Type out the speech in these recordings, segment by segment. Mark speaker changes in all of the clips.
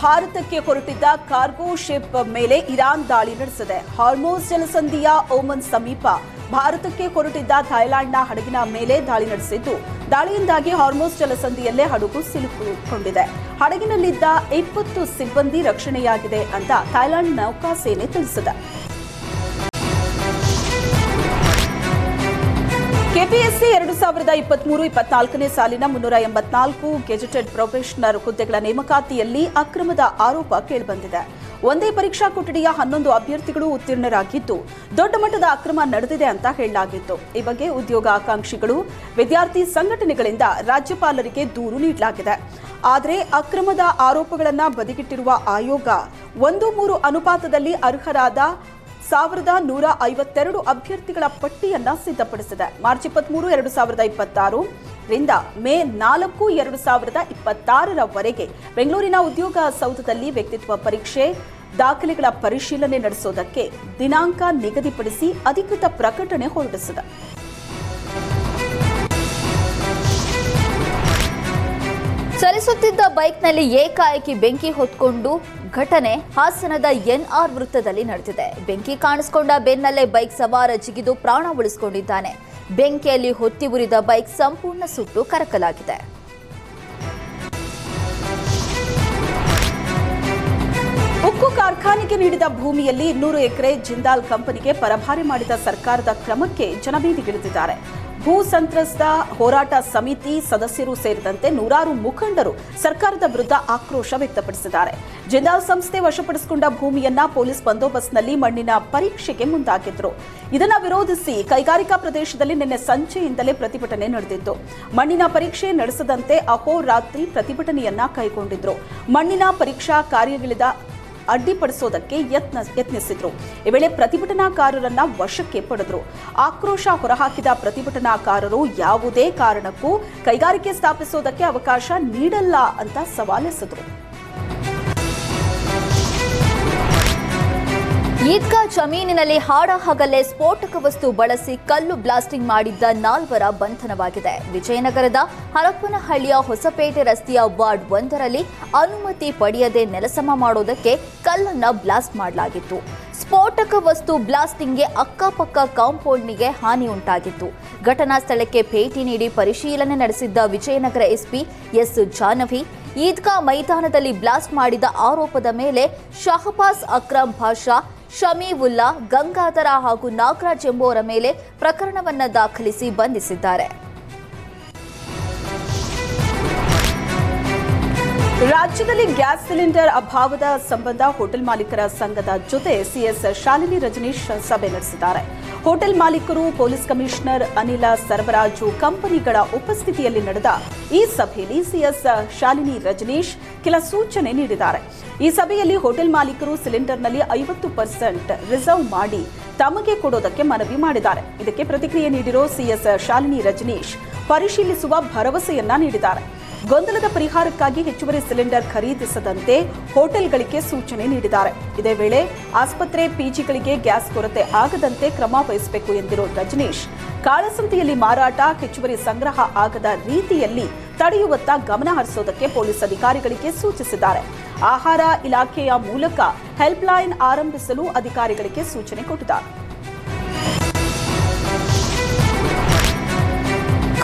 Speaker 1: ಭಾರತಕ್ಕೆ ಹೊರಟಿದ್ದ cargo ship ಮೇಲೆ ಇರಾನ್ ದಾಳಿ ನಡೆಸಿದೆ. ಹಾರ್ಮೋಸ್ ಜಲಸಂಧಿಯ ಓಮನ್ ಸಮೀಪ ಭಾರತಕ್ಕೆ ಹೊರಟಿದ್ದ ಥೈಲ್ಯಾಂಡ್ನ ಹಡಗಿನ ಮೇಲೆ ದಾಳಿ ನಡೆಸಿದ್ದು, ದಾಳಿಯಿಂದಾಗಿ ಹಾರ್ಮೋಸ್ ಜಲಸಂಧಿಯಲ್ಲೇ ಹಡಗು ಸಿಲುಕಿಕೊಂಡಿದೆ. ಹಡಗಿನಲ್ಲಿದ್ದ 20 ಸಿಬ್ಬಂದಿ ರಕ್ಷಣೆಯಾಗಿದೆ ಅಂತ ಥೈಲ್ಯಾಂಡ್ ನೌಕಾಸೇನೆ ತಿಳಿಸಿದೆ. ಕೆಪಿಎಸ್ಸಿ 2023-24ನೇ ಸಾಲಿನ 384 ಗೆಜೆಟೆಡ್ ಪ್ರೊಬೇಷನರ್ ಹುದ್ದೆಗಳ ನೇಮಕಾತಿಯಲ್ಲಿ ಅಕ್ರಮದ ಆರೋಪ ಕೇಳಿಬಂದಿದೆ. ಒಂದೇ ಪರೀಕ್ಷಾ ಕೊಠಡಿಯ 11 ಅಭ್ಯರ್ಥಿಗಳು ಉತ್ತೀರ್ಣರಾಗಿದ್ದು, ದೊಡ್ಡ ಮಟ್ಟದ ಅಕ್ರಮ ನಡೆದಿದೆ ಅಂತ ಹೇಳಲಾಗಿತ್ತು. ಈ ಬಗ್ಗೆ ಉದ್ಯೋಗ ಆಕಾಂಕ್ಷಿಗಳು, ವಿದ್ಯಾರ್ಥಿ ಸಂಘಟನೆಗಳಿಂದ ರಾಜ್ಯಪಾಲರಿಗೆ ದೂರು ನೀಡಲಾಗಿದೆ. ಆದರೆ ಅಕ್ರಮದ ಆರೋಪಗಳನ್ನು ಬದಿಗಿಟ್ಟಿರುವ ಆಯೋಗ 1:3 ಅನುಪಾತದಲ್ಲಿ ಅರ್ಹರಾದ 1152 ಅಭ್ಯರ್ಥಿಗಳ ಪಟ್ಟಿಯನ್ನ ಸಿದ್ಧಪಡಿಸಿದೆ. ಮಾರ್ಚ್ 23, 2026 ರಿಂದ ಮೇ 4, 2026ರವರೆಗೆ ಬೆಂಗಳೂರಿನ ಉದ್ಯೋಗ ಸೌಧದಲ್ಲಿ ವ್ಯಕ್ತಿತ್ವ ಪರೀಕ್ಷೆ, ದಾಖಲೆಗಳ ಪರಿಶೀಲನೆ ನಡೆಸೋದಕ್ಕೆ ದಿನಾಂಕ ನಿಗದಿಪಡಿಸಿ ಅಧಿಕೃತ ಪ್ರಕಟಣೆ ಹೊರಡಿಸಿದೆ.
Speaker 2: ಚಲಿಸುತ್ತಿದ್ದ ಬೈಕ್ನಲ್ಲಿ ಏಕಾಏಕಿ ಬೆಂಕಿ ಹೊತ್ಕೊಂಡು ಘಟನೆ ಹಾಸನದ ಎನ್ಆರ್ ವೃತ್ತದಲ್ಲಿ ನಡೆದಿದೆ. ಬೆಂಕಿ ಕಾಣಿಸಿಕೊಂಡ ಬೆನ್ನಲ್ಲೇ ಬೈಕ್ ಸವಾರ ಜಿಗಿದು ಪ್ರಾಣ ಉಳಿಸಿಕೊಂಡಿದ್ದಾನೆ. ಬೆಂಕಿಯಲ್ಲಿ ಹೊತ್ತಿ ಉರಿದ ಬೈಕ್ ಸಂಪೂರ್ಣ ಸುಟ್ಟು ಕರಕಲಾಗಿದೆ.
Speaker 1: ಉಕ್ಕು ಕಾರ್ಖಾನೆಗೆ ನೀಡಿದ ಭೂಮಿಯಲ್ಲಿ 200 ಎಕರೆ ಜಿಂದಾಲ್ ಕಂಪನಿಗೆ ಪರಭಾರೆ ಮಾಡಿದ ಸರ್ಕಾರದ ಕ್ರಮಕ್ಕೆ ಜನಬೀದಿಗಿಳಿದಿದ್ದಾರೆ. ಭೂ ಸಂತ್ರಸ್ತ ಹೋರಾಟ ಸಮಿತಿ ಸದಸ್ಯರು ಸೇರಿದಂತೆ ನೂರಾರು ಮುಖಂಡರು ಸರ್ಕಾರದ ವಿರುದ್ಧ ಆಕ್ರೋಶ ವ್ಯಕ್ತಪಡಿಸಿದ್ದಾರೆ. ಜಿಂದಾಲ್ ಸಂಸ್ಥೆ ವಶಪಡಿಸಿಕೊಂಡ ಭೂಮಿಯನ್ನ ಪೊಲೀಸ್ ಬಂದೋಬಸ್ತ್ನಲ್ಲಿ ಮಣ್ಣಿನ ಪರೀಕ್ಷೆಗೆ ಮುಂದಾಗಿದ್ರು. ಇದನ್ನು ವಿರೋಧಿಸಿ ಕೈಗಾರಿಕಾ ಪ್ರದೇಶದಲ್ಲಿ ನಿನ್ನೆ ಸಂಜೆಯಿಂದಲೇ ಪ್ರತಿಭಟನೆ ನಡೆದಿತ್ತು. ಮಣ್ಣಿನ ಪರೀಕ್ಷೆ ನಡೆಸದಂತೆ ಅಹೋರಾತ್ರಿ ಪ್ರತಿಭಟನೆಯನ್ನ ಕೈಗೊಂಡಿದ್ರು. ಮಣ್ಣಿನ ಪರೀಕ್ಷಾ ಕಾರ್ಯಗಳಿದ ಅಡ್ಡಿಪಡಿಸೋದಕ್ಕೆ ಯತ್ನಿಸಿದ್ರು. ಈ ವೇಳೆ ಪ್ರತಿಭಟನಾಕಾರರನ್ನ ವಶಕ್ಕೆ ಪಡೆದ್ರು. ಆಕ್ರೋಶ ಹೊರಹಾಕಿದ ಪ್ರತಿಭಟನಾಕಾರರು ಯಾವುದೇ ಕಾರಣಕ್ಕೂ ಕೈಗಾರಿಕೆ ಸ್ಥಾಪಿಸೋದಕ್ಕೆ ಅವಕಾಶ ನೀಡಲ್ಲ ಅಂತ ಸವಾಲೆಸೆದರು.
Speaker 2: ಈದ್ಗಾ ಜಮೀನಿನಲ್ಲಿ ಹಾಡಹಗಲೇ ಸ್ಫೋಟಕ ವಸ್ತು ಬಳಸಿ ಕಲ್ಲು ಬ್ಲಾಸ್ಟಿಂಗ್ ಮಾಡಿದ್ದ 4 ಬಂಧನವಾಗಿದೆ. ವಿಜಯನಗರದ ಹರಪನಹಳ್ಳಿಯ ಹೊಸಪೇಟೆ ರಸ್ತೆಯ ವಾರ್ಡ್ 1ರಲ್ಲಿ ಅನುಮತಿ ಪಡೆಯದೆ ನೆಲಸಮ ಮಾಡೋದಕ್ಕೆ ಕಲ್ಲನ್ನ ಬ್ಲಾಸ್ಟ್ ಮಾಡಲಾಗಿತ್ತು. ಸ್ಫೋಟಕ ವಸ್ತು ಬ್ಲಾಸ್ಟಿಂಗ್ಗೆ ಅಕ್ಕಪಕ್ಕ ಕಾಂಪೌಂಡ್ನಿಗೆ ಹಾನಿ ಉಂಟಾಗಿತ್ತು. ಘಟನಾ ಸ್ಥಳಕ್ಕೆ ಭೇಟಿ ನೀಡಿ ಪರಿಶೀಲನೆ ನಡೆಸಿದ್ದ ವಿಜಯನಗರ ಎಸ್ಪಿ ಎಸ್ ಜಾನವಿ, ಈದ್ಗಾ ಮೈದಾನದಲ್ಲಿ ಬ್ಲಾಸ್ಟ್ ಮಾಡಿದ ಆರೋಪದ ಮೇಲೆ ಶಹಬಾಸ್ ಅಕ್ರಮ್ ಭಾಷಾ, ಶಮೀವುಲ್ಲಾ, ಗಂಗಾಧರ ಹಾಗೂ ನಾಗರಾಜ್ ಎಂಬುವರ ಮೇಲೆ ಪ್ರಕರಣವನ್ನು ದಾಖಲಿಸಿ ಬಂಧಿಸಿದ್ದಾರೆ.
Speaker 1: ರಾಜ್ಯದಲ್ಲಿ ಗ್ಯಾಸ್ ಸಿಲಿಂಡರ್ ಅಭಾವದ ಸಂಬಂಧ ಹೋಟೆಲ್ ಮಾಲೀಕರ ಸಂಘದ ಜೊತೆ ಸಿಎಸ್ ಶಾಲಿನಿ ರಜನೀಶ್ ಸಭೆ ನಡೆಸಿದ್ದಾರೆ. ಹೋಟೆಲ್ ಮಾಲೀಕರು, ಪೊಲೀಸ್ ಕಮಿಷನರ್ ಅನಿಲ ಸರಬರಾಜು ಕಂಪನಿಗಳ ಉಪಸ್ಥಿತಿಯಲ್ಲಿ ನಡೆದ ಈ ಸಭೆಯಲ್ಲಿ ಸಿಎಸ್ ಶಾಲಿನಿ ರಜನೀಶ್ ಕೆಲ ಸೂಚನೆ ನೀಡಿದ್ದಾರೆ. ಈ ಸಭೆಯಲ್ಲಿ ಹೋಟೆಲ್ ಮಾಲೀಕರು ಸಿಲಿಂಡರ್ನಲ್ಲಿ 50% ರಿಸರ್ವ್ ಮಾಡಿ ತಮಗೆ ಕೊಡೋದಕ್ಕೆ ಮನವಿ ಮಾಡಿದ್ದಾರೆ. ಇದಕ್ಕೆ ಪ್ರತಿಕ್ರಿಯೆ ನೀಡಿರೋ ಸಿಎಸ್ ಶಾಲಿನಿ ರಜನೀಶ್ ಪರಿಶೀಲಿಸುವ ಭರವಸೆಯನ್ನ ನೀಡಿದ್ದಾರೆ. ಗೊಂದಲದ ಪರಿಹಾರಕ್ಕಾಗಿ ಹೆಚ್ಚುವರಿ ಸಿಲಿಂಡರ್ ಖರೀದಿಸದಂತೆ ಹೋಟೆಲ್ಗಳಿಗೆ ಸೂಚನೆ ನೀಡಿದ್ದಾರೆ. ಇದೇ ವೇಳೆ ಆಸ್ಪತ್ರೆ, ಪಿಜಿಗಳಿಗೆ ಗ್ಯಾಸ್ ಕೊರತೆ ಆಗದಂತೆ ಕ್ರಮ ವಹಿಸಬೇಕು ಎಂದಿರುವ ರಜನೀಶ್, ಕಾಳಸಂತೆಯಲ್ಲಿ ಮಾರಾಟ, ಹೆಚ್ಚುವರಿ ಸಂಗ್ರಹ ಆಗದ ರೀತಿಯಲ್ಲಿ ತಡೆಯುವತ್ತ ಗಮನ ಹರಿಸೋದಕ್ಕೆ ಪೊಲೀಸ್ ಅಧಿಕಾರಿಗಳಿಗೆ ಸೂಚಿಸಿದ್ದಾರೆ. ಆಹಾರ ಇಲಾಖೆಯ ಮೂಲಕ ಹೆಲ್ಪ್ಲೈನ್ ಆರಂಭಿಸಲು ಅಧಿಕಾರಿಗಳಿಗೆ ಸೂಚನೆ ಕೊಟ್ಟಿದ್ದಾರೆ.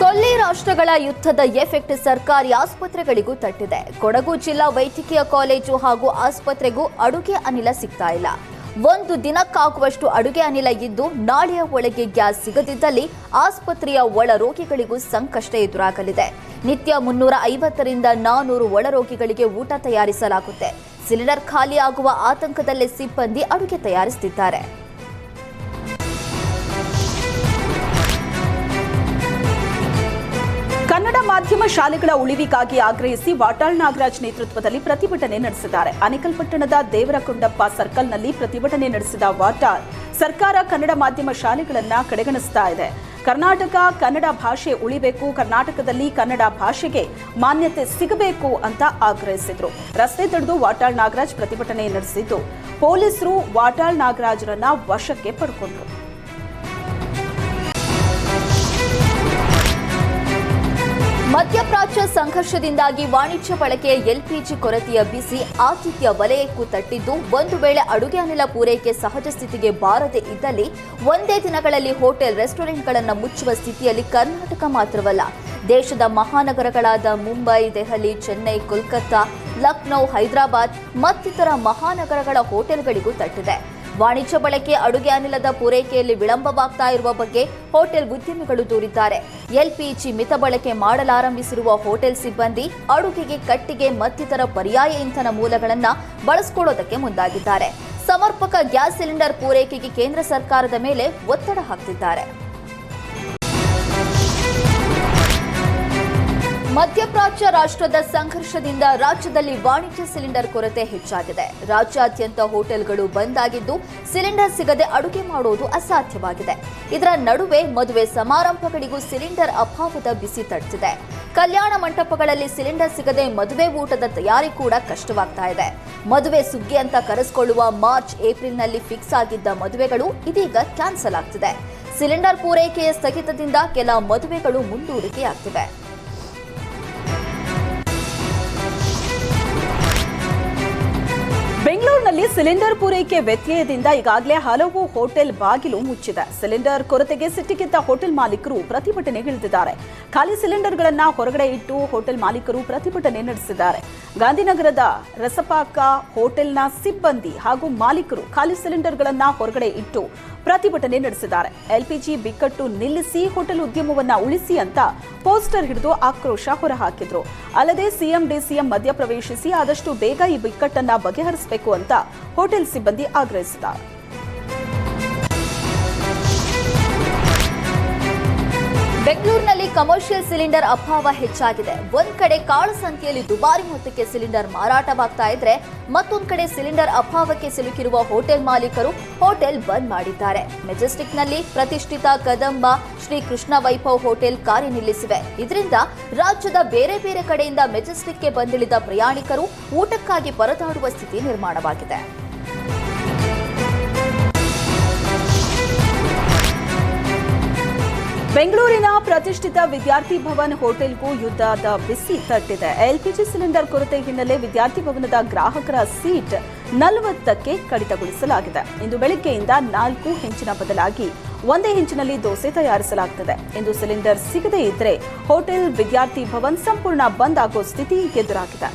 Speaker 2: ಕೊಲ್ಲಿ ರಾಷ್ಟ್ರಗಳ ಯುದ್ಧದ ಎಫೆಕ್ಟ್ ಸರ್ಕಾರಿ ಆಸ್ಪತ್ರೆಗಳಿಗೂ ತಟ್ಟಿದೆ. ಕೊಡಗು ಜಿಲ್ಲಾ ವೈದ್ಯಕೀಯ ಕಾಲೇಜು ಹಾಗೂ ಆಸ್ಪತ್ರೆಗೂ ಅಡುಗೆ ಅನಿಲ ಸಿಗ್ತಾ ಇಲ್ಲ. ಒಂದು ದಿನಕ್ಕಾಗುವಷ್ಟು ಅಡುಗೆ ಅನಿಲ ಇದ್ದು, ನಾಳೆಯ ಒಳಗೆ ಗ್ಯಾಸ್ ಸಿಗದಿದ್ದಲ್ಲಿ ಆಸ್ಪತ್ರೆಯ ಒಳ ರೋಗಿಗಳಿಗೂ ಸಂಕಷ್ಟ ಎದುರಾಗಲಿದೆ. ನಿತ್ಯ 350ರಿಂದ 400 ಒಳ ರೋಗಿಗಳಿಗೆ ಊಟ ತಯಾರಿಸಲಾಗುತ್ತೆ. ಸಿಲಿಂಡರ್ ಖಾಲಿ ಆಗುವ ಆತಂಕದಲ್ಲೇ ಸಿಬ್ಬಂದಿ ಅಡುಗೆ ತಯಾರಿಸುತ್ತಿದ್ದಾರೆ.
Speaker 1: ಕನ್ನಡ ಮಾಧ್ಯಮ ಶಾಲೆಗಳ ಉಳಿವಿಗಾಗಿ ಆಗ್ರಹಿಸಿ ವಾಟಾಳ್ ನಾಗರಾಜ್ ನೇತೃತ್ವದಲ್ಲಿ ಪ್ರತಿಭಟನೆ ನಡೆಸಿದ್ದಾರೆ. ಆನೇಕಲ್ ಪಟ್ಟಣದ ದೇವರಕೊಂಡಪ್ಪ ಸರ್ಕಲ್ನಲ್ಲಿ ಪ್ರತಿಭಟನೆ ನಡೆಸಿದ ವಾಟಾಳ್, ಸರ್ಕಾರ ಕನ್ನಡ ಮಾಧ್ಯಮ ಶಾಲೆಗಳನ್ನು ಕಡೆಗಣಿಸ್ತಾ ಇದೆ. ಕರ್ನಾಟಕ ಕನ್ನಡ ಭಾಷೆ ಉಳಿಬೇಕು, ಕರ್ನಾಟಕದಲ್ಲಿ ಕನ್ನಡ ಭಾಷೆಗೆ ಮಾನ್ಯತೆ ಸಿಗಬೇಕು ಅಂತ ಆಗ್ರಹಿಸಿದ್ರು. ರಸ್ತೆ ತಡೆದು ವಾಟಾಳ್ ನಾಗರಾಜ್ ಪ್ರತಿಭಟನೆ ನಡೆಸಿದ್ದು, ಪೊಲೀಸರು ವಾಟಾಳ್ ನಾಗರಾಜ್ರನ್ನ ವಶಕ್ಕೆ ಪಡ್ಕೊಂಡ್ರು.
Speaker 2: ಮಧ್ಯಪ್ರಾಚ್ಯ ಸಂಘರ್ಷದಿಂದಾಗಿ ವಾಣಿಜ್ಯ ಬಳಕೆಯ ಎಲ್ಪಿಜಿ ಕೊರತೆಯ ಬಿಸಿ ಆತಿಥ್ಯ ವಲಯಕ್ಕೂ ತಟ್ಟಿದ್ದು, ಒಂದು ವೇಳೆ ಅಡುಗೆ ಅನಿಲ ಪೂರೈಕೆ ಸಹಜ ಸ್ಥಿತಿಗೆ ಬಾರದೇ ಇದ್ದಲ್ಲಿ ಒಂದೇ ದಿನಗಳಲ್ಲಿ ಹೋಟೆಲ್ ರೆಸ್ಟೋರೆಂಟ್ಗಳನ್ನು ಮುಚ್ಚುವ ಸ್ಥಿತಿಯಲ್ಲಿ ಕರ್ನಾಟಕ ಮಾತ್ರವಲ್ಲ, ದೇಶದ ಮಹಾನಗರಗಳಾದ ಮುಂಬೈ, ದೆಹಲಿ, ಚೆನ್ನೈ, ಕೋಲ್ಕತ್ತಾ, ಲಕ್ನೋ, ಹೈದರಾಬಾದ್ ಮತ್ತಿತರ ಮಹಾನಗರಗಳ ಹೋಟೆಲ್ಗಳಿಗೂ ತಟ್ಟಿದೆ. ವಾಣಿಜ್ಯ ಬಳಕೆ ಅಡುಗೆ ಅನಿಲದ ಪೂರೈಕೆಯಲ್ಲಿ ವಿಳಂಬವಾಗ್ತಾ ಇರುವ ಬಗ್ಗೆ ಹೋಟೆಲ್ ಉದ್ಯಮಿಗಳು ದೂರಿದ್ದಾರೆ. ಎಲ್ಪಿಜಿ ಮಿತ ಬಳಕೆ ಮಾಡಲಾರಂಭಿಸಿರುವ ಹೋಟೆಲ್ ಸಿಬ್ಬಂದಿ ಅಡುಗೆಗೆ ಕಟ್ಟಿಗೆ ಮತ್ತಿತರ ಪರ್ಯಾಯ ಇಂಧನ ಮೂಲಗಳನ್ನು ಬಳಸಿಕೊಳ್ಳೋದಕ್ಕೆ ಮುಂದಾಗಿದ್ದಾರೆ. ಸಮರ್ಪಕ ಗ್ಯಾಸ್ ಸಿಲಿಂಡರ್ ಪೂರೈಕೆಗೆ ಕೇಂದ್ರ ಸರ್ಕಾರದ ಮೇಲೆ ಒತ್ತಡ ಹಾಕ್ತಿದ್ದಾರೆ. ಮಧ್ಯಪ್ರಾಚ್ಯ ರಾಷ್ಟ್ರದ ಸಂಘರ್ಷದಿಂದ ರಾಜ್ಯದಲ್ಲಿ ವಾಣಿಜ್ಯ ಸಿಲಿಂಡರ್ ಕೊರತೆ ಹೆಚ್ಚಾಗಿದೆ. ರಾಜ್ಯಾದ್ಯಂತ ಹೋಟೆಲ್ಗಳು ಬಂದ್ ಆಗಿದ್ದು, ಸಿಲಿಂಡರ್ ಸಿಗದೆ ಅಡುಗೆ ಮಾಡುವುದು ಅಸಾಧ್ಯವಾಗಿದೆ. ಇದರ ನಡುವೆ ಮದುವೆ ಸಮಾರಂಭಗಳಿಗೂ ಸಿಲಿಂಡರ್ ಅಭಾವದ ಬಿಸಿ ತಟ್ಟಿದೆ. ಕಲ್ಯಾಣ ಮಂಟಪಗಳಲ್ಲಿ ಸಿಲಿಂಡರ್ ಸಿಗದೆ ಮದುವೆ ಊಟದ ತಯಾರಿ ಕೂಡ ಕಷ್ಟವಾಗ್ತಾ ಇದೆ. ಮದುವೆ ಸುಗ್ಗಿ ಅಂತ ಕರೆಸಿಕೊಳ್ಳುವ ಮಾರ್ಚ್, ಏಪ್ರಿಲ್ನಲ್ಲಿ ಫಿಕ್ಸ್ ಆಗಿದ್ದ ಮದುವೆಗಳು ಇದೀಗ ಕ್ಯಾನ್ಸಲ್ ಆಗ್ತಿದೆ. ಸಿಲಿಂಡರ್ ಪೂರೈಕೆಯ ಸ್ಥಗಿತದಿಂದ ಕೆಲ ಮದುವೆಗಳು ಮುಂದೂಡಿಕೆಯಾಗ್ತಿವೆ.
Speaker 1: ಬೆಂಗಳೂರಿನಲ್ಲಿ ಸಿಲಿಂಡರ್ ಪೂರೈಕೆ ವ್ಯತ್ಯಯದಿಂದ ಈಗಾಗಲೇ ಹಲವು ಹೋಟೆಲ್ ಬಾಗಿಲು ಮುಚ್ಚಿದೆ. ಸಿಲಿಂಡರ್ ಕೊರತೆಗೆ ಸಿಟ್ಟಿಗೆದ್ದ ಹೋಟೆಲ್ ಮಾಲೀಕರು ಪ್ರತಿಭಟನೆಗಿಳಿದಿದ್ದಾರೆ. ಖಾಲಿ ಸಿಲಿಂಡರ್ಗಳನ್ನು ಹೊರಗಡೆ ಇಟ್ಟು ಹೋಟೆಲ್ ಮಾಲೀಕರು ಪ್ರತಿಭಟನೆ ನಡೆಸಿದ್ದಾರೆ. ಗಾಂಧಿನಗರದ ರಸಪಾಕ ಹೋಟೆಲ್ನ ಸಿಬ್ಬಂದಿ ಹಾಗೂ ಮಾಲೀಕರು ಖಾಲಿ ಸಿಲಿಂಡರ್ಗಳನ್ನು ಹೊರಗಡೆ ಇಟ್ಟು ಪ್ರತಿಭಟನೆ ನಡೆಸಿದ್ದಾರೆ. ಎಲ್ಪಿಜಿ ಬಿಕ್ಕಟ್ಟು ನಿಲ್ಲಿಸಿ, ಹೋಟೆಲ್ ಉದ್ಯಮವನ್ನ ಉಳಿಸಿ ಅಂತ ಪೋಸ್ಟರ್ ಹಿಡಿದು ಆಕ್ರೋಶ ಹೊರಹಾಕಿದ್ರು. ಅಲ್ಲದೆ ಸಿಎಂ ಡಿಸಿಎಂ ಮಧ್ಯಪ್ರವೇಶಿಸಿ ಆದಷ್ಟು ಬೇಗ ಈ ಬಿಕ್ಕಟ್ಟನ್ನ ಬಗೆಹರಿಸಬೇಕು ಅಂತ ಹೋಟೆಲ್ ಸಿಬ್ಬಂದಿ ಆಗ್ರಹಿಸಿದ್ದಾರೆ.
Speaker 2: ಬೆಂಗಳೂರಿನಲ್ಲಿ ಕಮರ್ಷಿಯಲ್ ಸಿಲಿಂಡರ್ ಅಭಾವ ಹೆಚ್ಚಾಗಿದೆ. ಒಂದ್ ಕಡೆ ಕಾಳಸಂತೆಯಲ್ಲಿ ದುಬಾರಿ ಮೊತ್ತಕ್ಕೆ ಸಿಲಿಂಡರ್ ಮಾರಾಟವಾಗ್ತಾ ಇದ್ರೆ, ಮತ್ತೊಂದ್ ಕಡೆ ಸಿಲಿಂಡರ್ ಅಭಾವಕ್ಕೆ ಸಿಲುಕಿರುವ ಹೋಟೆಲ್ ಮಾಲೀಕರು ಹೋಟೆಲ್ ಬಂದ್ ಮಾಡಿದ್ದಾರೆ. ಮೆಜೆಸ್ಟಿಕ್ನಲ್ಲಿ ಪ್ರತಿಷ್ಠಿತ ಕದಂಬ, ಶ್ರೀ ಕೃಷ್ಣ ವೈಭವ್ ಹೋಟೆಲ್ ಕಾರ್ಯ ನಿಲ್ಲಿಸಿವೆ. ಇದರಿಂದ ರಾಜ್ಯದ ಬೇರೆ ಬೇರೆ ಕಡೆಯಿಂದ ಮೆಜೆಸ್ಟಿಕ್ಗೆ ಬಂದಿಳಿದ ಪ್ರಯಾಣಿಕರು ಊಟಕ್ಕಾಗಿ ಪರದಾಡುವ ಸ್ಥಿತಿ ನಿರ್ಮಾಣವಾಗಿದೆ.
Speaker 1: ಬೆಂಗಳೂರಿನ ಪ್ರತಿಷ್ಠಿತ ವಿದ್ಯಾರ್ಥಿ ಭವನ್ ಹೋಟೆಲ್ಗೂ ಯುದ್ಧದ ಬಿಸಿ ತಟ್ಟಿದೆ. ಎಲ್ಪಿಜಿ ಸಿಲಿಂಡರ್ ಕೊರತೆ ಹಿನ್ನೆಲೆ ವಿದ್ಯಾರ್ಥಿ ಭವನದ ಗ್ರಾಹಕರ ಸೀಟ್ 40ಕ್ಕೆ ಕಡಿತಗೊಳಿಸಲಾಗಿದೆ. ಇಂದು ಬೆಳಗ್ಗೆಯಿಂದ 4 ಹೆಂಚಿನ ಬದಲಾಗಿ ಒಂದೇ ಹೆಂಚಿನಲ್ಲಿ ದೋಸೆ ತಯಾರಿಸಲಾಗುತ್ತದೆ. ಇಂದು ಸಿಲಿಂಡರ್ ಸಿಗದೇ ಇದ್ರೆ ಹೋಟೆಲ್ ವಿದ್ಯಾರ್ಥಿ ಭವನ್ ಸಂಪೂರ್ಣ ಬಂದ್ ಆಗೋ ಸ್ಥಿತಿ ಎದುರಾಗಿದೆ.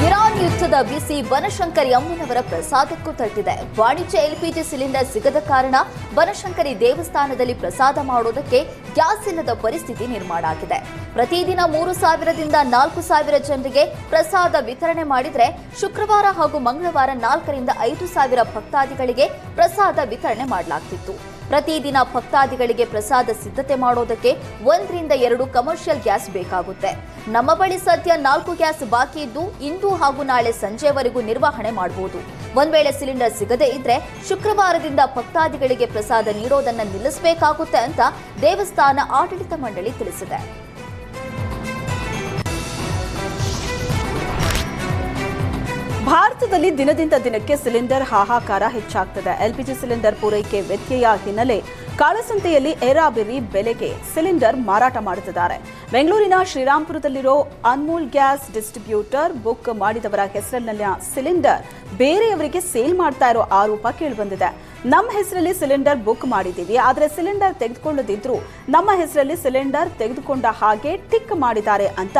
Speaker 2: ಇರಾನ್ ಯುದ್ಧದ ಬಿಸಿ ಬನಶಂಕರಿ ಅಮ್ಮನವರ ಪ್ರಸಾದಕ್ಕೂ ತಟ್ಟಿದೆ. ವಾಣಿಜ್ಯ ಎಲ್ಪಿಜಿ ಸಿಲಿಂಡರ್ ಸಿಗದ ಕಾರಣ ಬನಶಂಕರಿ ದೇವಸ್ಥಾನದಲ್ಲಿ ಪ್ರಸಾದ ಮಾಡೋದಕ್ಕೆ ಗ್ಯಾಸ್ ಇಲ್ಲದ ಪರಿಸ್ಥಿತಿ ನಿರ್ಮಾಣ ಆಗಿದೆ. ಪ್ರತಿದಿನ 3,000ದಿಂದ 4,000 ಜನರಿಗೆ ಪ್ರಸಾದ ವಿತರಣೆ ಮಾಡಿದ್ರೆ, ಶುಕ್ರವಾರ ಹಾಗೂ ಮಂಗಳವಾರ 4ರಿಂದ 5,000 ಭಕ್ತಾದಿಗಳಿಗೆ ಪ್ರಸಾದ ವಿತರಣೆ ಮಾಡಲಾಗ್ತಿತ್ತು. ಪ್ರತಿದಿನ ಭಕ್ತಾದಿಗಳಿಗೆ ಪ್ರಸಾದ ಸಿದ್ಧತೆ ಮಾಡೋದಕ್ಕೆ 1ರಿಂದ 2 ಕಮರ್ಷಿಯಲ್ ಗ್ಯಾಸ್ ಬೇಕಾಗುತ್ತೆ. ನಮ್ಮ ಬಳಿ ಸದ್ಯ 4 ಗ್ಯಾಸ್ ಬಾಕಿ ಇದ್ದು, ಇಂದು ಹಾಗೂ ನಾಳೆ ಸಂಜೆವರೆಗೂ ನಿರ್ವಹಣೆ ಮಾಡಬಹುದು. ಒಂದ್ ವೇಳೆ ಸಿಲಿಂಡರ್ ಸಿಗದೇ ಇದ್ರೆ ಶುಕ್ರವಾರದಿಂದ ಭಕ್ತಾದಿಗಳಿಗೆ ಪ್ರಸಾದ ನೀಡೋದನ್ನ ನಿಲ್ಲಿಸಬೇಕಾಗುತ್ತೆ ಅಂತ ದೇವಸ್ಥಾನ ಆಡಳಿತ ಮಂಡಳಿ ತಿಳಿಸಿದೆ.
Speaker 1: ಭಾರತದಲ್ಲಿ ದಿನದಿಂದ ದಿನಕ್ಕೆ ಸಿಲಿಂಡರ್ ಹಾಹಾಕಾರ ಹೆಚ್ಚಾಗ್ತದೆ. ಎಲ್ಪಿಜಿ ಸಿಲಿಂಡರ್ ಪೂರೈಕೆ ವ್ಯತ್ಯಯ ಹಿನ್ನೆಲೆ ಕಾಳಸಂತೆಯಲ್ಲಿ ಏರಾಬಿರಿ ಬೆಲೆಗೆ ಸಿಲಿಂಡರ್ ಮಾರಾಟ ಮಾಡುತ್ತಿದ್ದಾರೆ. ಬೆಂಗಳೂರಿನ ಶ್ರೀರಾಂಪುರದಲ್ಲಿರೋ ಅನ್ಮೋಲ್ ಗ್ಯಾಸ್ ಡಿಸ್ಟ್ರಿಬ್ಯೂಟರ್ ಬುಕ್ ಮಾಡಿದವರ ಹೆಸರಿನ ಸಿಲಿಂಡರ್ ಬೇರೆಯವರಿಗೆ ಸೇಲ್ ಮಾಡ್ತಾ ಇರೋ ಆರೋಪ ಕೇಳಿಬಂದಿದೆ. ನಮ್ಮ ಹೆಸರಲ್ಲಿ ಸಿಲಿಂಡರ್ ಬುಕ್ ಮಾಡಿದ್ದೀವಿ, ಆದರೆ ಸಿಲಿಂಡರ್ ತೆಗೆದುಕೊಳ್ಳದಿದ್ರು ನಮ್ಮ ಹೆಸರಲ್ಲಿ ಸಿಲಿಂಡರ್ ತೆಗೆದುಕೊಂಡ ಹಾಗೆ ಟಿಕ್ ಮಾಡಿದ್ದಾರೆ ಅಂತ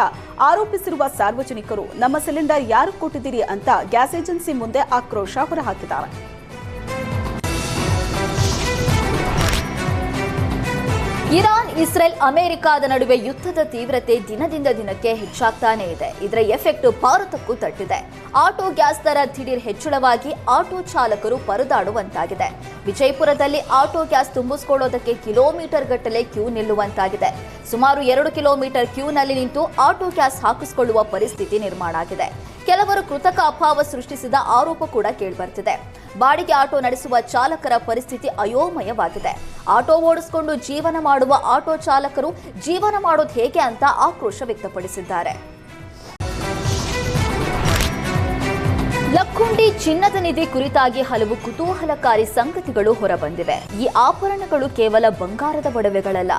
Speaker 1: ಆರೋಪಿಸಿರುವ ಸಾರ್ವಜನಿಕರು ನಮ್ಮ ಸಿಲಿಂಡರ್ ಯಾರು ಕೊಟ್ಟಿದ್ದೀರಿ ಅಂತ ಗ್ಯಾಸ್ ಏಜೆನ್ಸಿ ಮುಂದೆ ಆಕ್ರೋಶ ಹೊರಹಾಕಿದ್ದಾರೆ.
Speaker 2: ಇರಾನ್, ಇಸ್ರೇಲ್, ಅಮೆರಿಕದ ನಡುವೆ ಯುದ್ಧದ ತೀವ್ರತೆ ದಿನದಿಂದ ದಿನಕ್ಕೆ ಹೆಚ್ಚಾಗ್ತಾನೇ ಇದೆ. ಇದರ ಎಫೆಕ್ಟ್ ಭಾರತಕ್ಕೂ ತಟ್ಟಿದೆ. ಆಟೋ ಗ್ಯಾಸ್ ದರ ದಿಢೀರ್ ಹೆಚ್ಚಳವಾಗಿ ಆಟೋ ಚಾಲಕರು ಪರದಾಡುವಂತಾಗಿದೆ. ವಿಜಯಪುರದಲ್ಲಿ ಆಟೋ ಗ್ಯಾಸ್ ತುಂಬಿಸಿಕೊಳ್ಳೋದಕ್ಕೆ ಕಿಲೋಮೀಟರ್ ಗಟ್ಟಲೆ ಕ್ಯೂ ನಿಲ್ಲುವಂತಾಗಿದೆ. ಸುಮಾರು 2 ಕಿಲೋಮೀಟರ್ ಕ್ಯೂನಲ್ಲಿ ನಿಂತು ಆಟೋ ಗ್ಯಾಸ್ ಹಾಕಿಸಿಕೊಳ್ಳುವ ಪರಿಸ್ಥಿತಿ ನಿರ್ಮಾಣ ಆಗಿದೆ. ಕೆಲವರು ಕೃತಕ ಅಭಾವ ಸೃಷ್ಟಿಸಿದ ಆರೋಪ ಕೂಡ ಕೇಳಿಬರ್ತಿದೆ. ಬಾಡಿಗೆ ಆಟೋ ನಡೆಸುವ ಚಾಲಕರ ಪರಿಸ್ಥಿತಿ ಅಯೋಮಯವಾಗಿದೆ. ಆಟೋ ಓಡಿಸಿಕೊಂಡು ಜೀವನ ಮಾಡುವ ಆಟೋ ಚಾಲಕರು ಜೀವನ ಮಾಡೋದು ಹೇಗೆ ಅಂತ ಆಕ್ರೋಶ ವ್ಯಕ್ತಪಡಿಸಿದ್ದಾರೆ. ಲಕ್ಕುಂಡಿ ಚಿನ್ನದ ನಿಧಿ ಕುರಿತಾಗಿ ಹಲವು ಕುತೂಹಲಕಾರಿ ಸಂಗತಿಗಳು ಹೊರಬಂದಿವೆ. ಈ ಆಭರಣಗಳು ಕೇವಲ ಬಂಗಾರದ ಒಡವೆಗಳಲ್ಲ,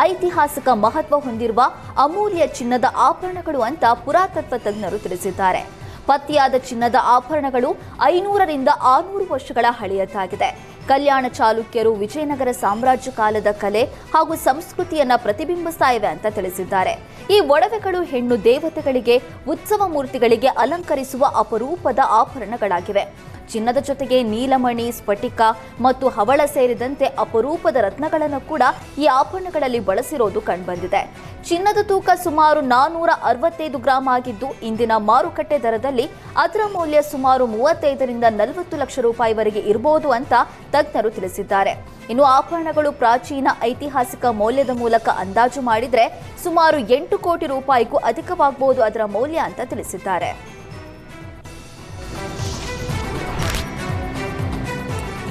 Speaker 2: ಐತಿಹಾಸಿಕ ಮಹತ್ವ ಹೊಂದಿರುವ ಅಮೂಲ್ಯ ಚಿನ್ನದ ಆಭರಣಗಳು ಅಂತ ಪುರಾತತ್ವ ತಜ್ಞರು ತಿಳಿಸಿದ್ದಾರೆ. ಪತ್ತೆಯಾದ ಚಿನ್ನದ ಆಭರಣಗಳು 500ರಿಂದ 600 ವರ್ಷಗಳ ಹಳೆಯದಾಗಿದೆ. ಕಲ್ಯಾಣ ಚಾಲುಕ್ಯರು ವಿಜಯನಗರ ಸಾಮ್ರಾಜ್ಯ ಕಾಲದ ಕಲೆ ಹಾಗೂ ಸಂಸ್ಕೃತಿಯನ್ನ ಪ್ರತಿಬಿಂಬಿಸ್ತಾ ಇವೆ ಅಂತ ತಿಳಿಸಿದ್ದಾರೆ. ಈ ಒಡವೆಗಳು ಹೆಣ್ಣು ದೇವತೆಗಳಿಗೆ, ಉತ್ಸವ ಮೂರ್ತಿಗಳಿಗೆ ಅಲಂಕರಿಸುವ ಅಪರೂಪದ ಆಭರಣಗಳಾಗಿವೆ. ಚಿನ್ನದ ಜೊತೆಗೆ ನೀಲಮಣಿ, ಸ್ಫಟಿಕ ಮತ್ತು ಹವಳ ಸೇರಿದಂತೆ ಅಪರೂಪದ ರತ್ನಗಳನ್ನು ಕೂಡ ಈ ಆಭರಣಗಳಲ್ಲಿ ಬಳಸಿರೋದು ಕಂಡುಬಂದಿದೆ. ಚಿನ್ನದ ತೂಕ ಸುಮಾರು 465 ಗ್ರಾಂ ಆಗಿದ್ದು, ಇಂದಿನ ಮಾರುಕಟ್ಟೆ ದರದಲ್ಲಿ ಅದರ ಮೌಲ್ಯ ಸುಮಾರು 35ರಿಂದ 40 ಲಕ್ಷ ರೂಪಾಯಿವರೆಗೆ ಇರಬಹುದು ಅಂತ ತಜ್ಞರು ತಿಳಿಸಿದ್ದಾರೆ. ಇನ್ನು ಆಭರಣಗಳು ಪ್ರಾಚೀನ ಐತಿಹಾಸಿಕ ಮೌಲ್ಯದ ಮೂಲಕ ಅಂದಾಜು ಮಾಡಿದ್ರೆ ಸುಮಾರು 8 ಕೋಟಿ ರೂಪಾಯಿಗೂ ಅಧಿಕವಾಗಬಹುದು ಅದರ ಮೌಲ್ಯ ಅಂತ ತಿಳಿಸಿದ್ದಾರೆ.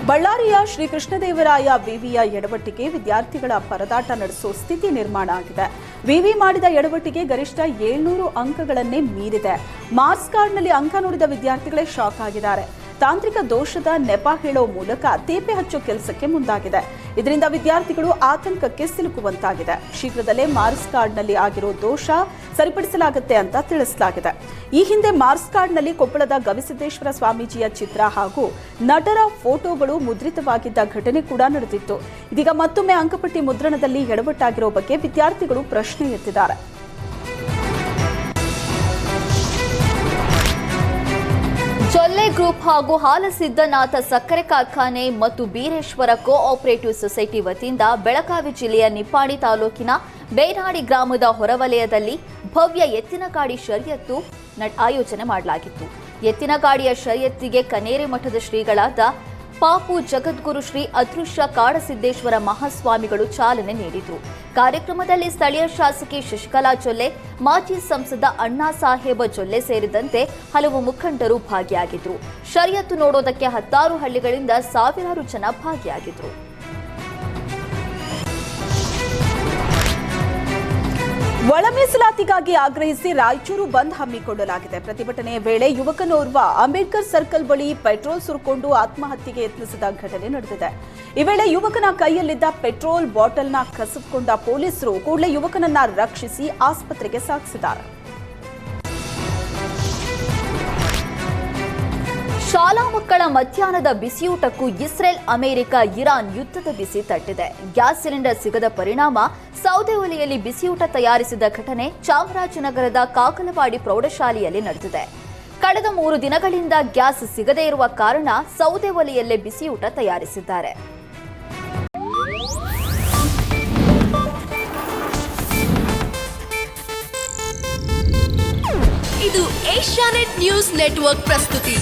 Speaker 1: ಬಳ್ಳಾರಿಯ ಶ್ರೀ ಕೃಷ್ಣದೇವರಾಯ ವಿವಿಯ ಎಡವಟ್ಟಿಗೆ ವಿದ್ಯಾರ್ಥಿಗಳ ಪರದಾಟ ನಡೆಸುವ ಸ್ಥಿತಿ ನಿರ್ಮಾಣ ಆಗಿದೆ. ವಿವಿ ಮಾಡಿದ ಎಡವಟ್ಟಿಗೆ ಗರಿಷ್ಠ 700 ಅಂಕಗಳನ್ನೇ ಮೀರಿದೆ. ಮಾರ್ಕ್ಸ್ ಕಾರ್ಡ್ನಲ್ಲಿ ಅಂಕ ನೋಡಿದ ವಿದ್ಯಾರ್ಥಿಗಳೇ ಶಾಕ್ ಆಗಿದ್ದಾರೆ. ತಾಂತ್ರಿಕ ದೋಷದ ನೆಪ ಹೇಳೋ ಮೂಲಕ ತೇಪೆ ಹಚ್ಚೋ ಕೆಲಸಕ್ಕೆ ಮುಂದಾಗಿದೆ. ಇದರಿಂದ ವಿದ್ಯಾರ್ಥಿಗಳು ಆತಂಕಕ್ಕೆ ಸಿಲುಕುವಂತಾಗಿದೆ. ಶೀಘ್ರದಲ್ಲೇ ಮಾರ್ಕ್ಸ್ ಕಾರ್ಡ್ನಲ್ಲಿ ಆಗಿರೋ ದೋಷ ಸರಿಪಡಿಸಲಾಗುತ್ತೆ ಅಂತ ತಿಳಿಸಲಾಗಿದೆ. ಈ ಹಿಂದೆ ಮಾರ್ಕ್ಸ್ ಕಾರ್ಡ್ನಲ್ಲಿ ಕೊಪ್ಪಳದ ಗವಿಸಿದ್ದೇಶ್ವರ ಸ್ವಾಮೀಜಿಯ ಚಿತ್ರ ಹಾಗೂ ನಟರ ಫೋಟೋಗಳು ಮುದ್ರಿತವಾಗಿದ್ದ ಘಟನೆ ಕೂಡ ನಡೆದಿತ್ತು. ಇದೀಗ ಮತ್ತೊಮ್ಮೆ ಅಂಕಪಟ್ಟಿ ಮುದ್ರಣದಲ್ಲಿ ಎಡವಟ್ಟಾಗಿರೋ ಬಗ್ಗೆ ವಿದ್ಯಾರ್ಥಿಗಳು ಪ್ರಶ್ನೆ ಎತ್ತಿದ್ದಾರೆ.
Speaker 2: ಜೊಲ್ಲೆ ಗ್ರೂಪ್ ಹಾಗೂ ಹಾಲಸಿದ್ದನಾಥ ಸಕ್ಕರೆ ಕಾರ್ಖಾನೆ ಮತ್ತು ಬೀರೇಶ್ವರ ಕೋಆಪರೇಟಿವ್ ಸೊಸೈಟಿ ವತಿಯಿಂದ ಬೆಳಗಾವಿ ಜಿಲ್ಲೆಯ ನಿಪ್ಪಾಣಿ ತಾಲೂಕಿನ ಬೇನಾಡಿ ಗ್ರಾಮದ ಹೊರವಲಯದಲ್ಲಿ ಭವ್ಯ ಎತ್ತಿನ ಗಾಡಿ ಶರ್ಯತ್ತು ಆಯೋಜನೆ ಮಾಡಲಾಗಿತ್ತು. ಎತ್ತಿನ ಗಾಡಿಯ ಶರ್ಯತ್ತಿಗೆ ಕನೇರಿ ಮಠದ ಶ್ರೀಗಳಾದ ಪಾಪು ಜಗದ್ಗುರು ಶ್ರೀ ಅದೃಶ್ಯ ಕಾಡಸಿದ್ದೇಶ್ವರ ಮಹಾಸ್ವಾಮಿಗಳು ಚಾಲನೆ ನೀಡಿದರು. ಕಾರ್ಯಕ್ರಮದಲ್ಲಿ ಸ್ಥಳೀಯ ಶಾಸಕಿ ಶಶಿಕಲಾ ಜೊಲ್ಲೆ, ಮಾಜಿ ಸಂಸದ ಅಣ್ಣಾ ಸಾಹೇಬ ಜೊಲ್ಲೆ ಸೇರಿದಂತೆ ಹಲವು ಮುಖಂಡರು ಭಾಗಿಯಾಗಿದ್ದರು. ಶರ್ಯತ್ತು ನೋಡೋದಕ್ಕೆ 10 ಹಳ್ಳಿಗಳಿಂದ ಸಾವಿರಾರು ಜನ ಭಾಗಿಯಾಗಿದ್ದರು.
Speaker 1: ಒಳ ಮೀಸಲಾತಿಗಾಗಿ ಆಗ್ರಹಿಸಿ ರಾಯಚೂರು ಬಂದ್ ಹಮ್ಮಿಕೊಳ್ಳಲಾಗಿದೆ. ಪ್ರತಿಭಟನೆಯ ವೇಳೆ ಯುವಕನೋರ್ವ ಅಂಬೇಡ್ಕರ್ ಸರ್ಕಲ್ ಬಳಿ ಪೆಟ್ರೋಲ್ ಸುರಿಕೊಂಡು ಆತ್ಮಹತ್ಯೆಗೆ ಯತ್ನಿಸಿದ ಘಟನೆ ನಡೆದಿದೆ. ಈ ವೇಳೆ ಯುವಕನ ಕೈಯಲ್ಲಿದ್ದ ಪೆಟ್ರೋಲ್ ಬಾಟಲ್ನ ಕಸಿದುಕೊಂಡ ಪೊಲೀಸರು ಕೂಡಲೇ ಯುವಕನನ್ನ ರಕ್ಷಿಸಿ ಆಸ್ಪತ್ರೆಗೆ ಸಾಗಿಸಿದ್ದಾರೆ.
Speaker 2: ಶಾಲಾ ಮಕ್ಕಳ ಮಧ್ಯಾಹ್ನದ ಬಿಸಿಯೂಟಕ್ಕೂ ಇಸ್ರೇಲ್, ಅಮೆರಿಕ, ಇರಾನ್ ಯುದ್ಧದ ಬಿಸಿ ತಟ್ಟಿದೆ. ಗ್ಯಾಸ್ ಸಿಲಿಂಡರ್ ಸಿಗದ ಪರಿಣಾಮ ಸೌದೆ ಒಲೆಯಲ್ಲಿ ಬಿಸಿಯೂಟ ತಯಾರಿಸಿದ ಘಟನೆ ಚಾಮರಾಜನಗರದ ಕಾಕಲವಾಡಿ ಪ್ರೌಢಶಾಲೆಯಲ್ಲಿ ನಡೆದಿದೆ. ಕಳೆದ 3 ದಿನಗಳಿಂದ ಗ್ಯಾಸ್ ಸಿಗದೇ ಇರುವ ಕಾರಣ ಸೌದೆ ಒಲೆಯಲ್ಲೇ ಬಿಸಿಯೂಟ ತಯಾರಿಸಿದ್ದಾರೆ.
Speaker 3: ಇದು ಏಷ್ಯಾನೆಟ್ ನ್ಯೂಸ್ ನೆಟ್ವರ್ಕ್ ಪ್ರಸ್ತುತಿ.